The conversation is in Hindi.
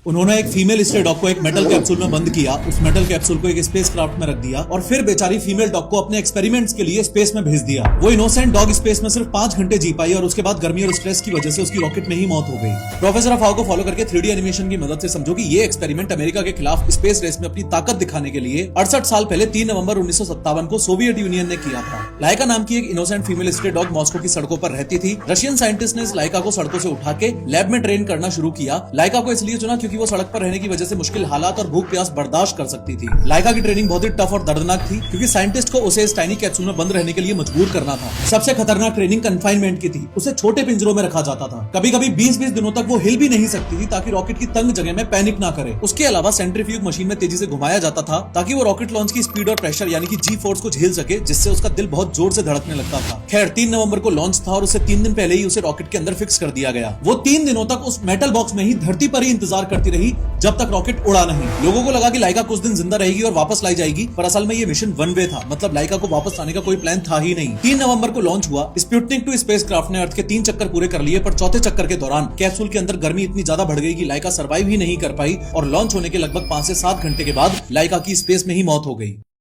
उन्होंने एक फीमेल स्ट्रे डॉग को एक मेटल कैप्सूल में बंद किया, उस मेटल कैप्सूल को एक स्पेस क्राफ्ट में रख दिया और फिर बेचारी फीमेल डॉग को अपने एक्सपेरिमेंट्स के लिए स्पेस में भेज दिया। वो इनोसेंट डॉग स्पेस में सिर्फ 5 घंटे जी पाई और उसके बाद गर्मी और स्ट्रेस की वजह से उसकी रॉकेट में ही मौत हो गई। प्रोफेसर अफाव को फॉलो करके 3D एनिमेशन की मदद से समझो कि ये एक्सपेरिमेंट अमेरिका के खिलाफ स्पेस रेस में अपनी ताकत दिखाने के लिए 68 साल पहले 3 नवंबर 1957 को सोवियत यूनियन ने किया था। लाइका नाम की एक innocent female stray dog Moscow की सड़कों पर रहती थी। रशियन साइंटिस्ट ने इस लाइका को सड़कों से उठा के लैब में ट्रेन करना शुरू किया। लाइका को इसलिए चुना क्योंकि वो सड़क पर रहने की वजह से मुश्किल हालात और भूख प्यास बर्दाश्त कर सकती थी। लाइका की ट्रेनिंग बहुत ही टफ और दर्दनाक थी क्योंकि साइंटिस्ट को उसे इस टाइनी कैप्सूल में बंद रहने के लिए मजबूर करना था। सबसे खतरनाक ट्रेनिंग कन्फाइनमेंट की थी। उसे छोटे पिंजरों में रखा जाता था। कभी कभी 20-20 दिनों तक वो हिल भी नहीं सकती थी ताकि रॉकेट की तंग जगह में पैनिक ना करे। उसके अलावा सेंट्रीफ्यूज मशीन में तेजी से घुमाया जाता था ताकि वो रॉकेट लॉन्च की स्पीड और प्रेशर यानी कि जी फोर्स को झेल सके, जिससे उसका दिल बहुत जोर से धड़कने लगता था। खैर 3 नवंबर को लॉन्च था और उससे 3 दिन पहले ही उसे रॉकेट के अंदर फिक्स कर दिया गया। वो 3 दिनों तक उस मेटल बॉक्स में ही धरती पर ही इंतजार करती रही जब तक रॉकेट उड़ा नहीं। लोगों को लगा कि लाइका कुछ दिन जिंदा रहेगी और वापस लाई जाएगी, पर असल में ये मिशन वन वे था। मतलब लाइका को वापस लाने का कोई प्लान था ही नहीं। 3 नवंबर को लॉन्च हुआ। स्पुतनिक 2 स्पेसक्राफ्ट ने अर्थ के 3 चक्कर पूरे कर लिए, पर चौथे चक्कर के दौरान कैप्सूल के अंदर गर्मी इतनी ज्यादा बढ़ गई कि लाइका सर्वाइव ही नहीं कर पाई और लॉन्च होने के लगभग 5 से 7 घंटे के बाद लाइका की स्पेस में ही मौत हो गई।